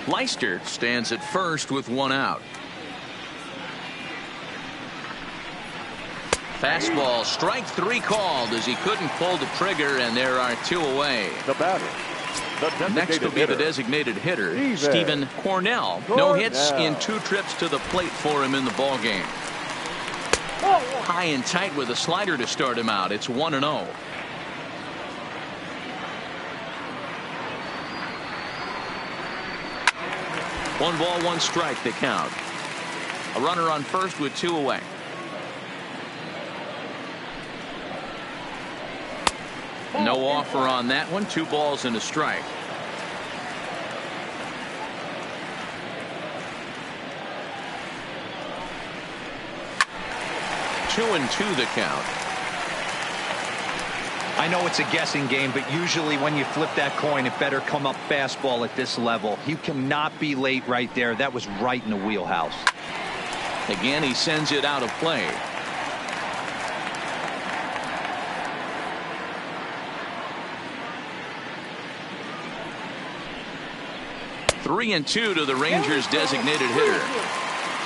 Leister stands at first with 1 out. Fastball, strike 3 called as he couldn't pull the trigger, and there are 2 away. The batter. Next will be the designated hitter, Stephen Cornell. No hits in 2 trips to the plate for him in the ballgame. High and tight with a slider to start him out. It's 1-0. One ball, 1 strike to count. A runner on first with 2 away. No offer on that one. 2 balls and a strike. Two and 2 the count. I know it's a guessing game, but usually when you flip that coin, it better come up fastball at this level. You cannot be late right there. That was right in the wheelhouse. Again, he sends it out of play. Three and 2 to the Rangers designated hitter.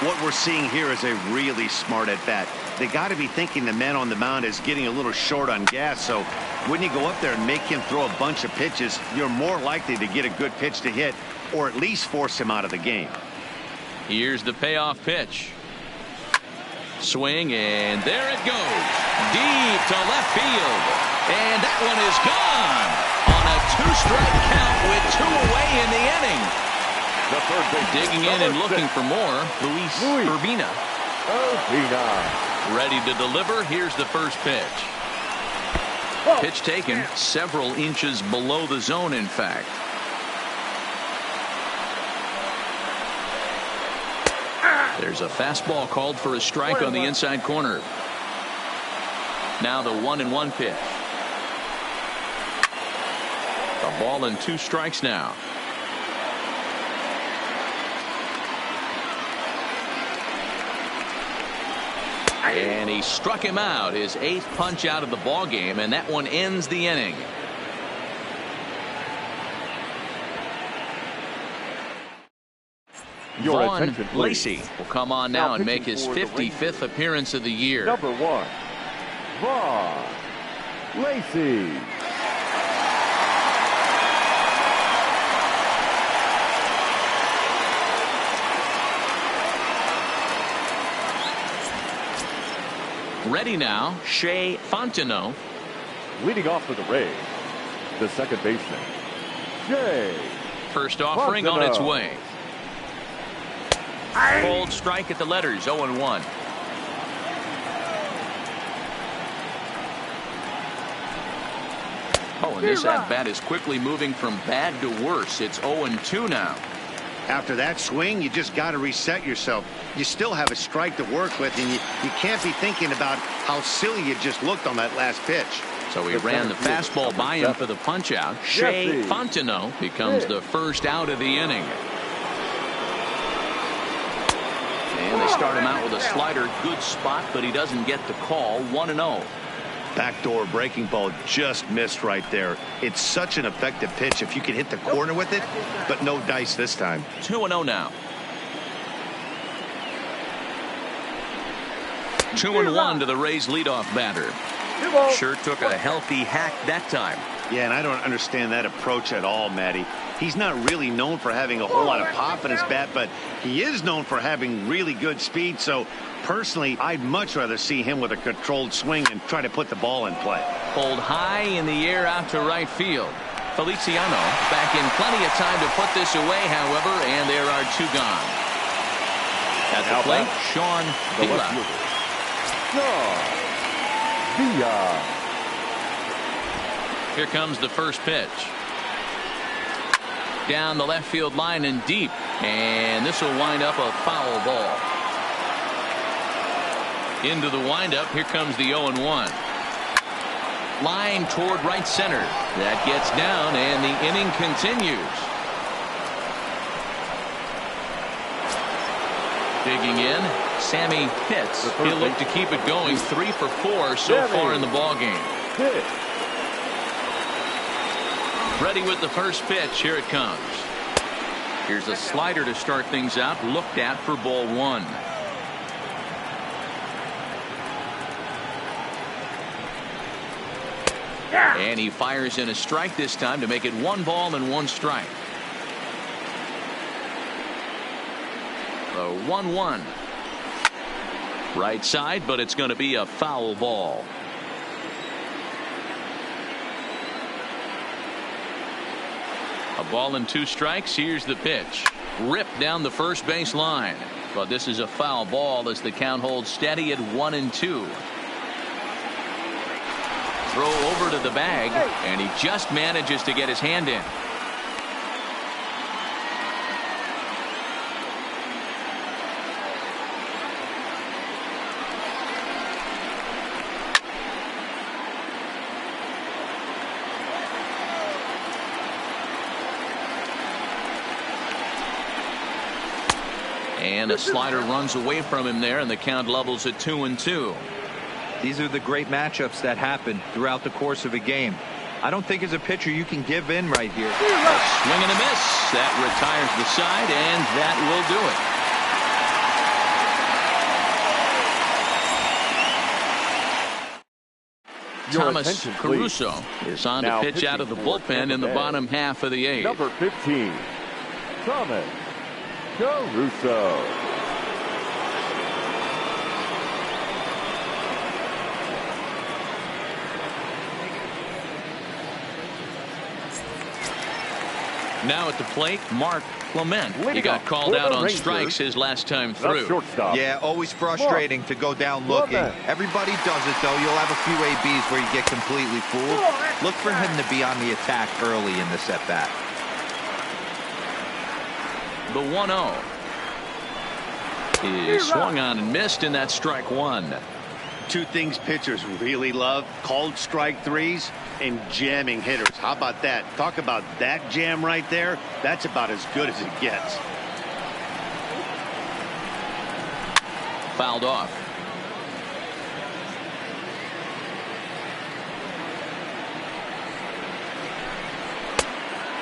What we're seeing here is a really smart at-bat. They got to be thinking the man on the mound is getting a little short on gas, so when you go up there and make him throw a bunch of pitches, you're more likely to get a good pitch to hit or at least force him out of the game. Here's the payoff pitch. Swing, and there it goes. Deep to left field. And that one is gone on a 2-strike count with 2 away in the inning. Digging in and looking for more, Luis Urbina. Ready to deliver. Here's the first pitch. Pitch taken several inches below the zone, in fact. There's a fastball called for a strike on the inside corner. Now the 1-1 pitch. A ball and 2 strikes now. And he struck him out, his 8th punch out of the ball game, and that one ends the inning. Vaughn Lacey will come on now and make his 55th appearance of the year. Number 1, Vaughn Lacey. Ready now, Shea Fontenot. Leading off for the Rays, the second baseman, Shea. First offering on its way. Cold strike at the letters, 0-1. Oh, and this at-bat is quickly moving from bad to worse. It's 0-2 now. After that swing, you just got to reset yourself. You still have a strike to work with, and you can't be thinking about how silly you just looked on that last pitch. So he ran the fastball by him for the punch-out. Shea Fontenot becomes the first out of the inning. And they start him out with a slider. Good spot, but he doesn't get the call. 1-0. Backdoor breaking ball just missed right there. It's such an effective pitch if you can hit the corner with it, but no dice this time. 2-0 now. 2-1 to the Rays leadoff batter. Sure took a healthy hack that time. Yeah, and I don't understand that approach at all, Matty. He's not really known for having a whole lot of pop in his bat, but he is known for having really good speed. So personally, I'd much rather see him with a controlled swing and try to put the ball in play. Pulled high in the air out to right field. Feliciano back in plenty of time to put this away, however, and there are 2 gone. At the plate, Sean Villa. Here comes the first pitch. Down the left field line and deep, and this will wind up a foul ball. Into the windup. Here comes the 0-1. Line toward right center. That gets down, and the inning continues. Digging in, Sammy Pitts. He'll look to keep it going. 3 for 4 so far in the ball game. Ready with the first pitch. Here it comes. Here's a slider to start things out. Looked at for ball 1. And he fires in a strike this time to make it 1 ball and 1 strike. The 1-1. Right side, but it's going to be a foul ball. A ball and 2 strikes. Here's the pitch. Ripped down the first base line. But this is a foul ball as the count holds steady at 1-2. Throw over to the bag, and he just manages to get his hand in. And a slider runs away from him there, and the count levels at 2-2. These are the great matchups that happen throughout the course of a game. I don't think as a pitcher you can give in right here. Swing and a miss. That retires the side, and that will do it. Thomas Caruso is on to pitch out of the bullpen in the bottom half of the 8th. Number 15, Thomas Caruso. Now at the plate, Mark Clement. He got called out on strikes his last time through. Yeah, always frustrating to go down looking. Everybody does it, though. You'll have a few ABs where you get completely fooled. Look for him to be on the attack early in the at-bat. The 1-0 is swung on and missed, and that's strike 1. Two things pitchers really love: called strike threes and jamming hitters. How about that? Talk about that jam right there. That's about as good as it gets. Fouled off.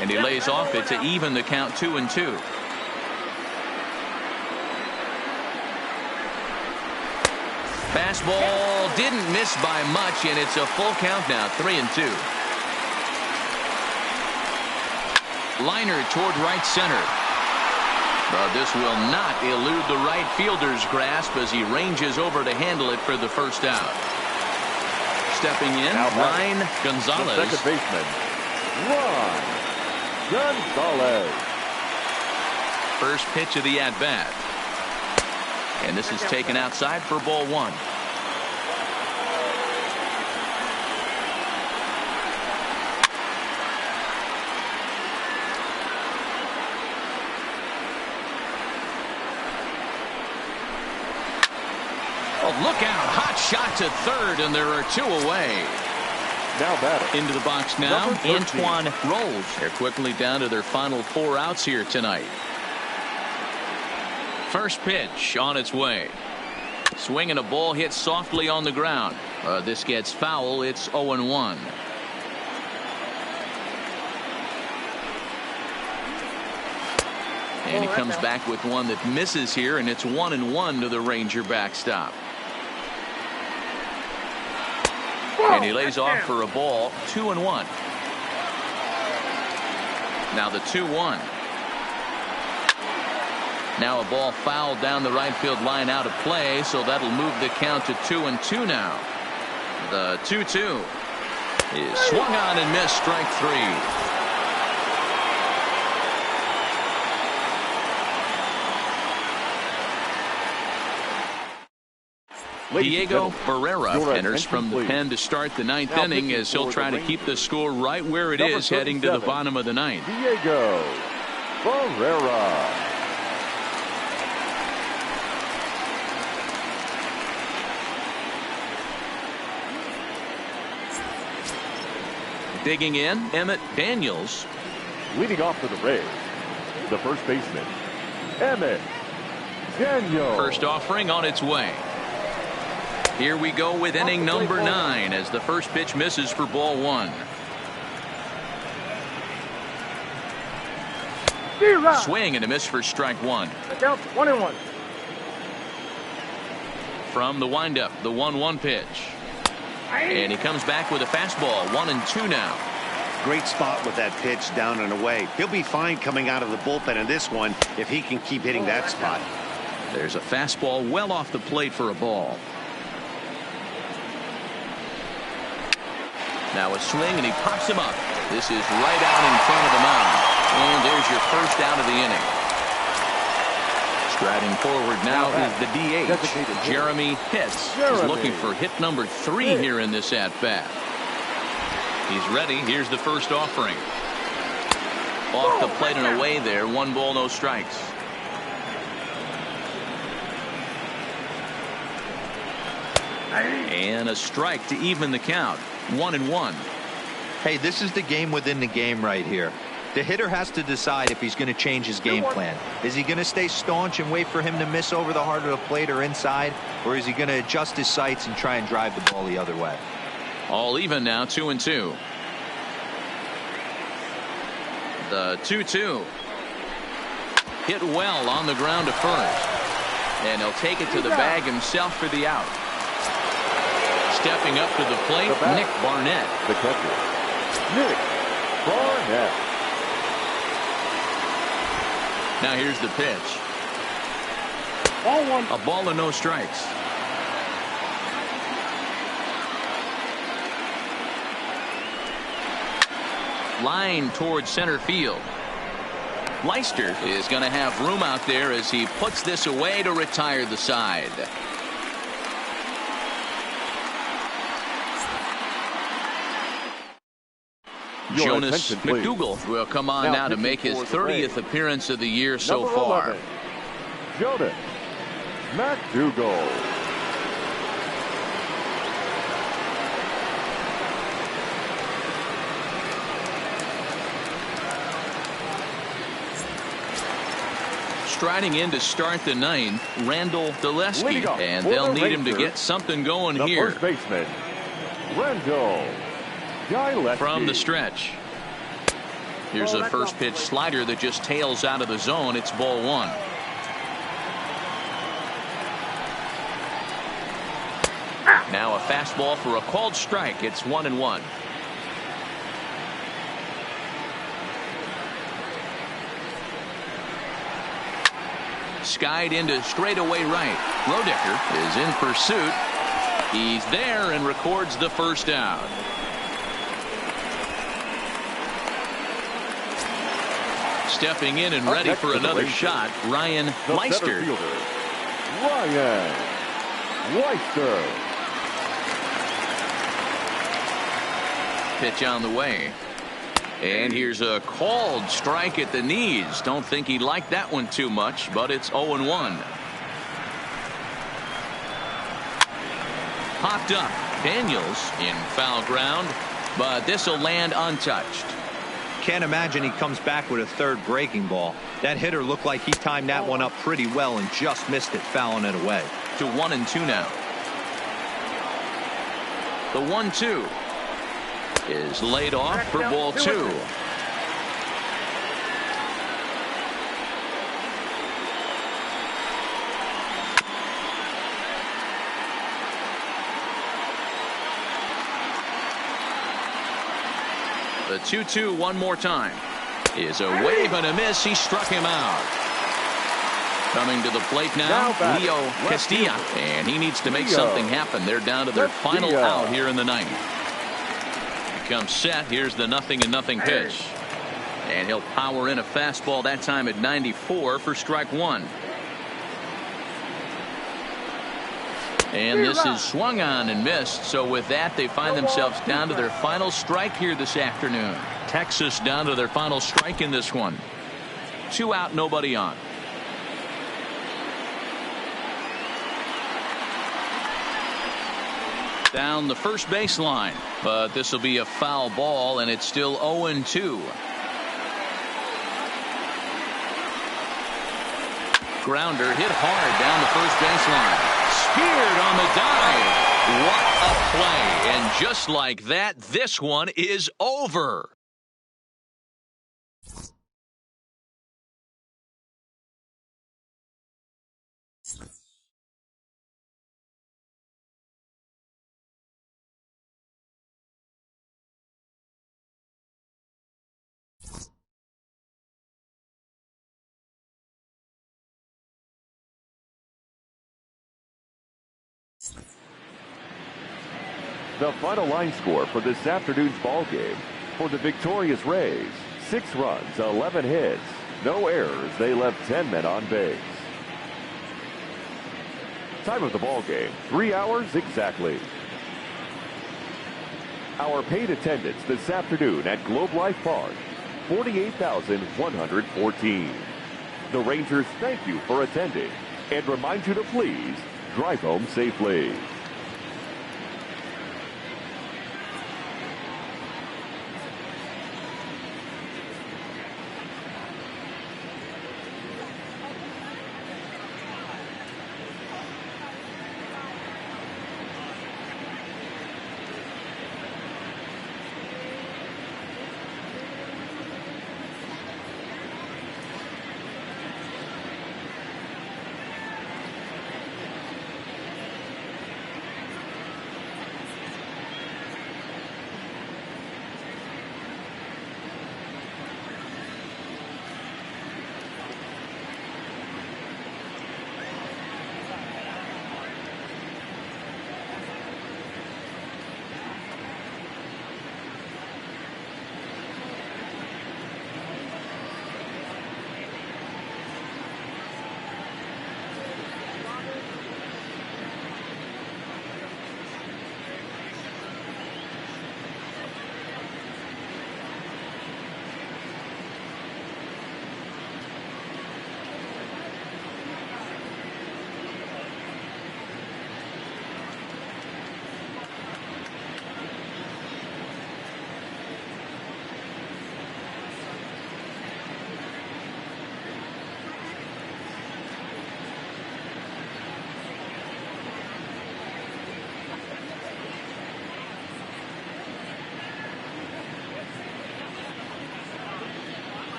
And he lays off it to even the count 2-2. Fastball didn't miss by much, and it's a full count now, 3-2. Liner toward right center. But this will not elude the right fielder's grasp as he ranges over to handle it for the first out. Stepping in, Ryan Gonzalez. The second baseman, Ryan Gonzalez. First pitch of the at-bat. And this is taken outside for ball 1. Oh, look out. Hot shot to third, and there are 2 away. Now batter. Into the box now, Antoine Rolls. They're quickly down to their final 4 outs here tonight. First pitch on its way. Swinging a ball hit softly on the ground. This gets foul. It's 0-1. And he comes back with one that misses here, and it's 1-1 to the Ranger backstop. And he lays off for a ball. 2-1. Now the 2-1. Now a ball fouled down the right field line out of play, so that'll move the count to 2-2 now. The 2-2 is swung on and missed, strike 3. Diego Barrera enters from the pen to start the 9th inning as he'll try to keep the score right where it is heading to the bottom of the 9th. Diego Barrera. Digging in, Emmett Daniels. Leading off for the Rays, the first baseman, Emmett Daniels. First offering on its way. Here we go with inning number 9 as the first pitch misses for ball 1. Swing and a miss for strike 1. 1-1. From the windup, the 1-1 pitch. And he comes back with a fastball. 1-2 now. Great spot with that pitch down and away. He'll be fine coming out of the bullpen in this one if he can keep hitting that spot. There's a fastball well off the plate for a ball. Now a swing, and he pops him up. This is right out in front of the mound. And there's your first out of the inning. Striding forward now is the DH. Jeremy Pitts is looking for hit number 3 here in this at-bat. He's ready. Here's the first offering. Off the plate and away there. 1 ball, no strikes. And a strike to even the count. 1-1. Hey, this is the game within the game right here. The hitter has to decide if he's going to change his game plan. Is he going to stay staunch and wait for him to miss over the heart of the plate or inside, or is he going to adjust his sights and try and drive the ball the other way? All even now, 2-2. The 2-2 hit well on the ground to first, and he'll take it to the bag himself for the out. stepping up to the plate, Nick Barnett. The catcher, Nick Barnett. Now here's the pitch. Ball one. A ball and no strikes. Line towards center field. Leister is going to have room out there as he puts this away to retire the side. Jonas McDougald will come on now to make his 30th appearance of the year so far. 11, Jonas McDougald. Striding in to start the ninth, Randall Dulesky, and they'll need him to get something going here. First baseman, Randall Dulesky. From the stretch. Here's a first pitch slider that just tails out of the zone. It's ball one. Now a fastball for a called strike. It's 1-1. Skied into straightaway right. Rodecker is in pursuit. He's there and records the first out. Stepping in and ready for another shot, Ryan Leister. Ryan Leister. Pitch on the way. And here's a called strike at the knees. Don't think he liked that one too much, but it's 0-1. Popped up. Daniels in foul ground, but this will land untouched. Can't imagine he comes back with a third breaking ball. That hitter looked like he timed that one up pretty well and just missed it, fouling it away. To 1-2 now. The 1-2 is laid off for ball two. The 2-2 one more time is a wave and a miss. He struck him out. Coming to the plate now, Leo Castilla, and he needs to make something happen. They're down to their final out here in the ninth. Comes set. Here's the 0-0 pitch, and he'll power in a fastball that time at 94 for strike one. And this is swung on and missed. So with that, they find themselves down to their final strike here this afternoon. Texas down to their final strike in this one. 2 out, nobody on. Down the first baseline, but this will be a foul ball, and it's still 0-2. Grounder hit hard down the first baseline. Speared on the dive. What a play. And just like that, this one is over. The final line score for this afternoon's ball game for the victorious Rays: 6 runs, 11 hits, no errors. They left 10 men on base. Time of the ball game, 3 hours exactly. Our paid attendance this afternoon at Globe Life Park, 48,114. The Rangers thank you for attending and remind you to please drive home safely.